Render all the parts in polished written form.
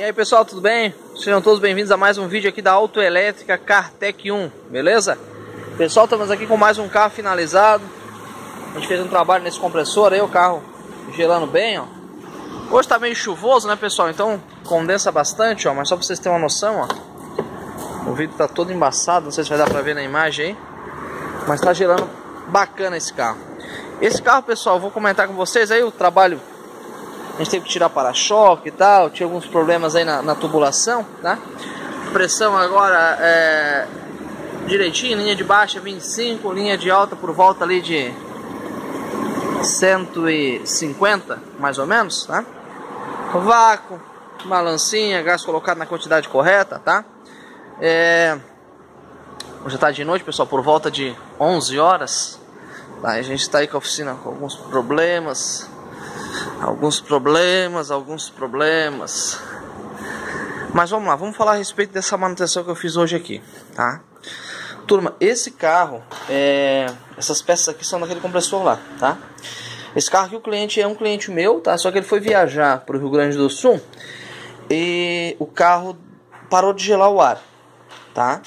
E aí pessoal, tudo bem? Sejam todos bem-vindos a mais um vídeo aqui da Autoelétrica Cartec 1, beleza? Pessoal, estamos aqui com mais um carro finalizado. A gente fez um trabalho nesse compressor aí, o carro gelando bem, ó. Hoje tá meio chuvoso, né pessoal? Então condensa bastante, ó. Mas só pra vocês terem uma noção, ó. O vídeo tá todo embaçado, não sei se vai dar pra ver na imagem aí. Mas tá gelando bacana esse carro. Esse carro, pessoal, eu vou comentar com vocês aí o trabalho. A gente teve que tirar para-choque e tal, tinha alguns problemas aí na tubulação, tá? Pressão agora é direitinho, linha de baixa 25, linha de alta por volta ali de 150, mais ou menos, tá? Vácuo, balancinha, gás colocado na quantidade correta, tá? Hoje tá de noite, pessoal, por volta de 11 horas, tá? A gente tá aí com a oficina com alguns problemas. Alguns problemas. Mas vamos lá, vamos falar a respeito dessa manutenção que eu fiz hoje aqui, tá? Turma, esse carro, essas peças aqui são daquele compressor lá, tá? Esse carro aqui, o cliente é um cliente meu, tá? Só que ele foi viajar para o Rio Grande do Sul e o carro parou de gelar o ar, tá?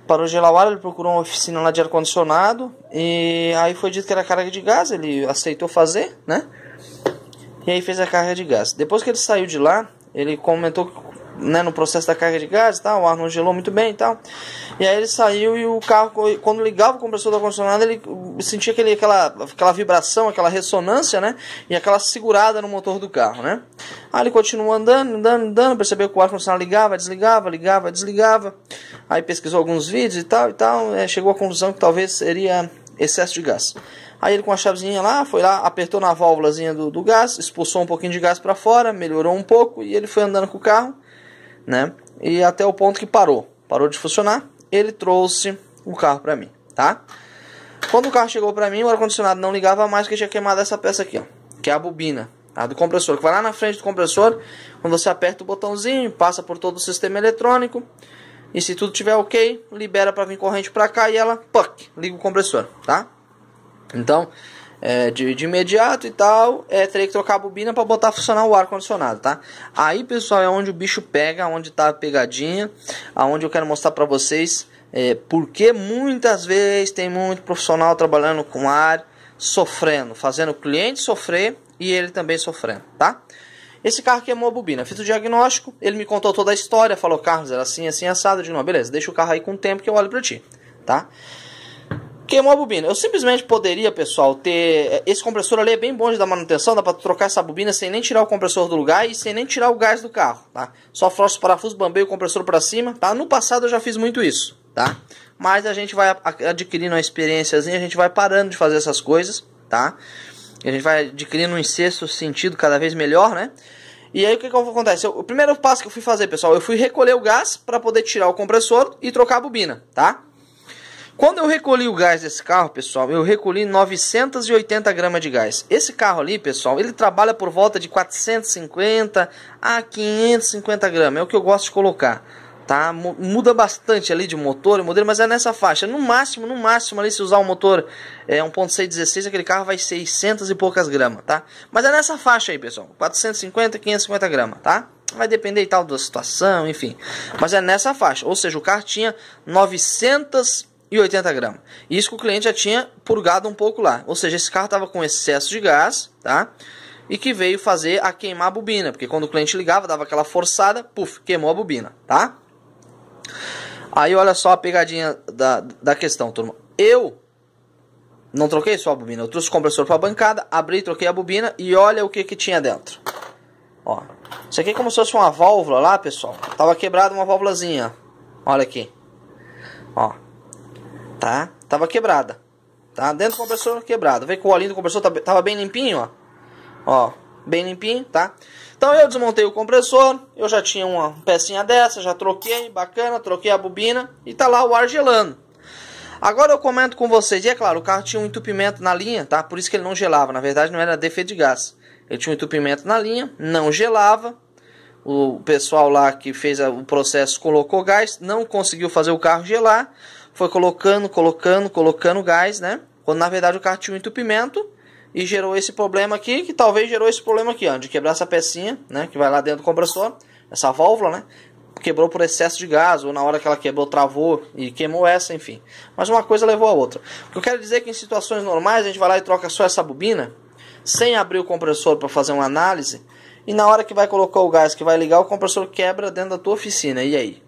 Parou de gelar o ar, ele procurou uma oficina lá de ar-condicionado e aí foi dito que era carga de gás, ele aceitou fazer, né? E aí fez a carga de gás. Depois que ele saiu de lá, ele comentou, né, no processo da carga de gás e tal, o ar não gelou muito bem e tal. E aí ele saiu e o carro, quando ligava o compressor do ar-condicionado, ele sentia aquela vibração, aquela ressonância, né? E aquela segurada no motor do carro, né? Aí ele continuou andando, percebeu que o ar-condicionado ligava, desligava. Aí pesquisou alguns vídeos e tal, chegou à conclusão que talvez seria excesso de gás. Aí ele com a chavezinha lá, foi lá, apertou na válvulazinha do gás, expulsou um pouquinho de gás para fora, melhorou um pouco e ele foi andando com o carro, né? E até o ponto que parou de funcionar, ele trouxe o carro para mim, tá? Quando o carro chegou para mim, o ar-condicionado não ligava mais, que tinha queimado essa peça aqui, ó, que é a bobina, tá? Do compressor, que vai lá na frente do compressor, quando você aperta o botãozinho, passa por todo o sistema eletrônico, e se tudo tiver ok, libera para vir corrente para cá e ela, liga o compressor, tá? Então, de imediato e tal, teria que trocar a bobina para botar a funcionar o ar-condicionado, tá? Aí, pessoal, é onde o bicho pega, onde tá a pegadinha, aonde eu quero mostrar para vocês, porque muitas vezes tem muito profissional trabalhando com ar, sofrendo, fazendo o cliente sofrer e ele também sofrendo, tá? Esse carro queimou a bobina, fiz o diagnóstico, ele me contou toda a história, falou, Carlos, era assim, assim, assado, eu digo, não, beleza, deixa o carro aí com o tempo que eu olho para ti, tá? Queimou a bobina. Eu simplesmente poderia, pessoal, ter... Esse compressor ali é bem bom de dar manutenção, dá pra trocar essa bobina sem nem tirar o compressor do lugar e sem nem tirar o gás do carro, tá? Só afrouxa os parafusos, bambeia o compressor pra cima, tá? No passado eu já fiz muito isso, tá? Mas a gente vai adquirindo uma experiênciazinha, a gente vai parando de fazer essas coisas, tá? A gente vai adquirindo um sexto sentido cada vez melhor, né? E aí o que acontece? O primeiro passo que eu fui fazer, pessoal, eu fui recolher o gás pra poder tirar o compressor e trocar a bobina, tá? Quando eu recolhi o gás desse carro, pessoal, eu recolhi 980 gramas de gás. Esse carro ali, pessoal, ele trabalha por volta de 450 a 550 gramas. É o que eu gosto de colocar, tá? Muda bastante ali de motor e modelo, mas é nessa faixa. No máximo ali, se usar um motor 1.616, aquele carro vai 600 e poucas gramas, tá? Mas é nessa faixa aí, pessoal. 450, 550 gramas, tá? Vai depender e tal da situação, enfim. Mas é nessa faixa. Ou seja, o carro tinha 980 gramas. Isso que o cliente já tinha purgado um pouco lá. Ou seja, esse carro estava com excesso de gás, tá? E que veio fazer a queimar a bobina. Porque quando o cliente ligava, dava aquela forçada, puf, queimou a bobina, tá? Aí olha só a pegadinha da questão, turma. Eu não troquei só a bobina. Eu trouxe o compressor para a bancada, abri, troquei a bobina e olha o que tinha dentro. Ó, isso aqui é como se fosse uma válvula lá, pessoal. Tava quebrada uma válvulazinha. Olha aqui. Ó. Tá? Tava quebrada, tá? Dentro do compressor quebrado. Vê que o olhinho do compressor tava bem limpinho, ó. Ó, bem limpinho, tá? Então eu desmontei o compressor, eu já tinha uma pecinha dessa, já troquei, bacana, troquei a bobina e tá lá o ar gelando. Agora eu comento com vocês, e é claro, o carro tinha um entupimento na linha, tá? Por isso que ele não gelava, na verdade não era defeito de gás. Ele tinha um entupimento na linha, não gelava. O pessoal lá que fez o processo colocou gás, não conseguiu fazer o carro gelar. Foi colocando gás, né? Quando na verdade o carro tinha um entupimento e gerou esse problema aqui, que talvez gerou esse problema aqui, ó, de quebrar essa pecinha, né? Que vai lá dentro do compressor, essa válvula, né? Quebrou por excesso de gás, ou na hora que ela quebrou, travou e queimou essa, enfim. Mas uma coisa levou a outra. O que eu quero dizer é que em situações normais a gente vai lá e troca só essa bobina, sem abrir o compressor para fazer uma análise, e na hora que vai colocar o gás, que vai ligar, o compressor quebra dentro da tua oficina, e aí?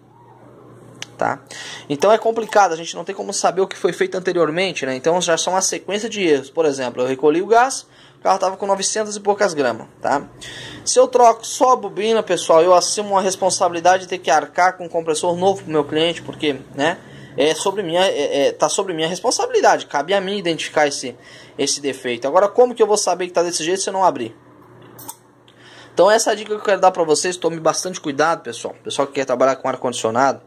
Tá? Então é complicado, a gente não tem como saber o que foi feito anteriormente, né? Então já são uma sequência de erros. Por exemplo, eu recolhi o gás, o carro estava com 900 e poucas gramas, tá? Se eu troco só a bobina, pessoal, eu assumo uma responsabilidade de ter que arcar com um compressor novo para o meu cliente, porque, né, tá sobre minha responsabilidade, cabe a mim identificar esse defeito. Agora, como que eu vou saber que está desse jeito se eu não abrir? Então essa é a dica que eu quero dar para vocês. Tome bastante cuidado, pessoal que quer trabalhar com ar-condicionado,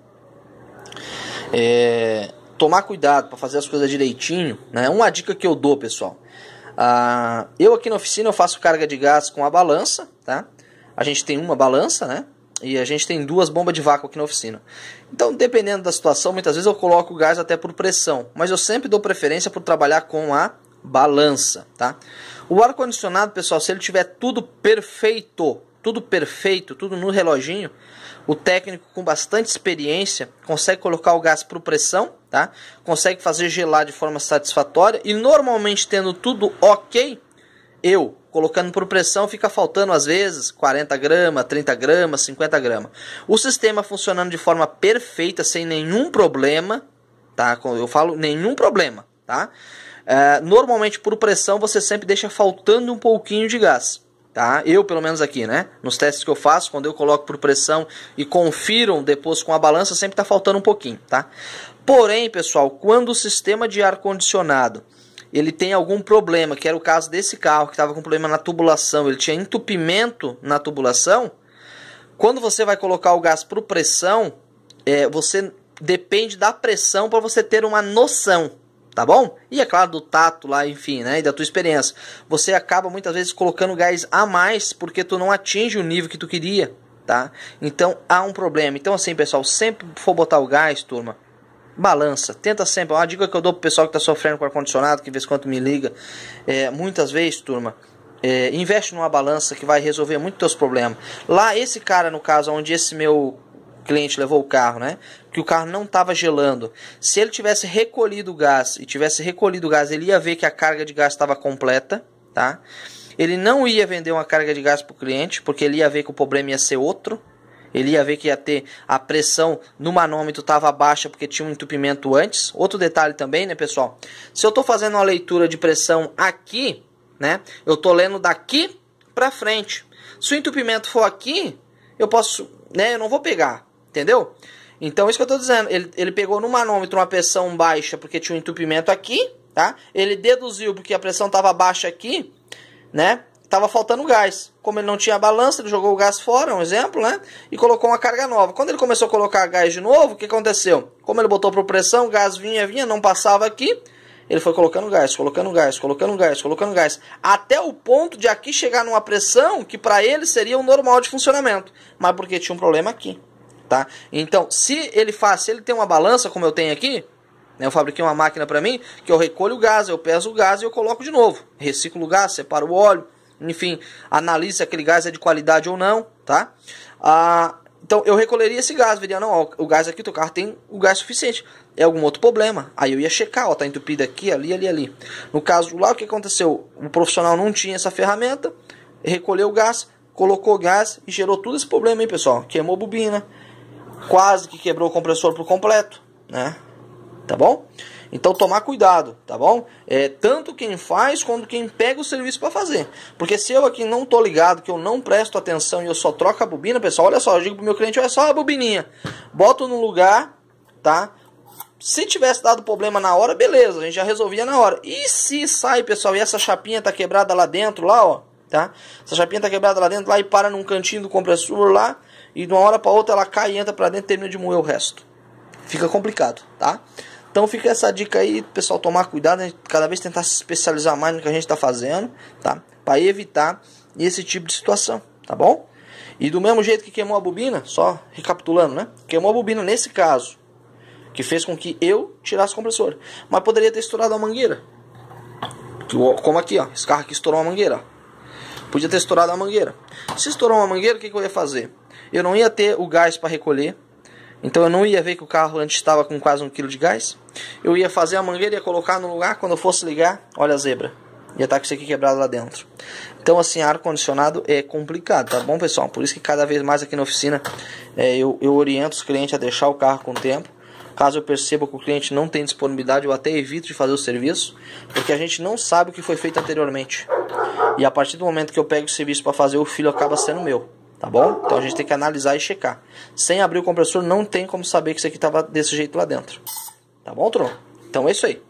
tomar cuidado para fazer as coisas direitinho, né? Uma dica que eu dou, pessoal, eu aqui na oficina eu faço carga de gás com a balança, tá? A gente tem uma balança, né? E a gente tem 2 bombas de vácuo aqui na oficina. Então, dependendo da situação, muitas vezes eu coloco o gás até por pressão, mas eu sempre dou preferência por trabalhar com a balança, tá? O ar-condicionado, pessoal, se ele tiver tudo perfeito, tudo no reloginho, o técnico com bastante experiência consegue colocar o gás por pressão, tá? Consegue fazer gelar de forma satisfatória, e normalmente tendo tudo ok, colocando por pressão fica faltando às vezes 40 gramas, 30 gramas, 50 gramas. O sistema funcionando de forma perfeita, sem nenhum problema, tá? Eu falo nenhum problema, tá? Normalmente por pressão você sempre deixa faltando um pouquinho de gás. Tá? Eu, pelo menos aqui, né? Nos testes que eu faço, quando eu coloco por pressão e confiram depois com a balança, sempre está faltando um pouquinho, tá? Porém, pessoal, quando o sistema de ar-condicionado ele tem algum problema, que era o caso desse carro, que estava com problema na tubulação, ele tinha entupimento na tubulação, quando você vai colocar o gás por pressão, você depende da pressão para você ter uma noção. Tá bom? E é claro, do tato lá, enfim, né? E da tua experiência. Você acaba muitas vezes colocando gás a mais porque tu não atinge o nível que tu queria, tá? Então há um problema. Então assim, pessoal, sempre for botar o gás, turma, balança. Tenta sempre. Uma dica que eu dou pro pessoal que tá sofrendo com ar-condicionado, que de vez em quando me liga. Muitas vezes, turma, investe numa balança que vai resolver muito teus problemas. Lá, esse cara, no caso, onde esse meu cliente levou o carro, né? Que o carro não estava gelando. Se ele tivesse recolhido o gás ele ia ver que a carga de gás estava completa, tá? Ele não ia vender uma carga de gás para o cliente, porque ele ia ver que o problema ia ser outro. Ele ia ver que ia ter a pressão no manômetro estava baixa porque tinha um entupimento antes. Outro detalhe também, né, pessoal? Se eu estou fazendo uma leitura de pressão aqui, né? Eu estou lendo daqui para frente. Se o entupimento for aqui, eu posso, né? Eu não vou pegar. Entendeu? Então, isso que eu estou dizendo. Ele pegou no manômetro uma pressão baixa porque tinha um entupimento aqui, tá? Ele deduziu porque a pressão estava baixa aqui, né? Tava faltando gás. Como ele não tinha balança, ele jogou o gás fora, um exemplo, né? E colocou uma carga nova. Quando ele começou a colocar gás de novo, o que aconteceu? Como ele botou por pressão, o gás vinha, não passava aqui. Ele foi colocando gás, até o ponto de aqui chegar numa pressão que para ele seria o normal de funcionamento. Mas porque tinha um problema aqui. Tá? Então, se ele tem uma balança, como eu tenho aqui, né, eu fabriquei uma máquina para mim, que eu recolho o gás, eu peso o gás e eu coloco de novo. Reciclo o gás, separo o óleo, enfim, analise se aquele gás é de qualidade ou não, tá? Então, eu recolheria esse gás, veria, não, o gás aqui, teu carro tem o gás suficiente. É algum outro problema. Aí eu ia checar, ó, tá entupido aqui, ali. No caso lá, o que aconteceu? O profissional não tinha essa ferramenta, recolheu o gás, colocou gás e gerou todo esse problema aí, pessoal. Queimou a bobina, quase que quebrou o compressor por completo, né? Tá bom? Então tomar cuidado, tá bom? Tanto quem faz quanto quem pega o serviço para fazer. Porque se eu aqui não tô ligado, que eu não presto atenção e eu só troco a bobina, pessoal, olha só, eu digo pro meu cliente, olha só a bobininha, boto no lugar, tá? Se tivesse dado problema na hora, beleza, a gente já resolvia na hora. E se sai, pessoal, e essa chapinha tá quebrada lá dentro, lá, ó, tá? Essa chapinha tá quebrada lá dentro, lá, e para num cantinho do compressor lá, e de uma hora para outra ela cai e entra para dentro e termina de moer o resto. Fica complicado, tá? Então fica essa dica aí, pessoal, tomar cuidado, né? Cada vez tentar se especializar mais no que a gente está fazendo, tá? Para evitar esse tipo de situação, tá bom? E do mesmo jeito que queimou a bobina, só recapitulando, né? Queimou a bobina nesse caso, que fez com que eu tirasse o compressor. Mas poderia ter estourado a mangueira. Como aqui, ó. Esse carro aqui estourou uma mangueira, ó. Podia ter estourado a mangueira. Se estourou uma mangueira, o que eu ia fazer? eu não ia ter o gás para recolher. Então eu não ia ver que o carro antes estava com quase 1 kg de gás. Eu ia fazer a mangueira, ia colocar no lugar, quando eu fosse ligar, olha a zebra. Ia estar com isso aqui quebrado lá dentro. Então assim, ar-condicionado é complicado, tá bom, pessoal? Por isso que cada vez mais aqui na oficina eu oriento os clientes a deixar o carro com o tempo. Caso eu perceba que o cliente não tem disponibilidade, eu até evito de fazer o serviço, porque a gente não sabe o que foi feito anteriormente. E a partir do momento que eu pego o serviço para fazer, o filho acaba sendo meu, tá bom? Então a gente tem que analisar e checar. Sem abrir o compressor não tem como saber que isso aqui estava desse jeito lá dentro. Tá bom, turma? Então é isso aí.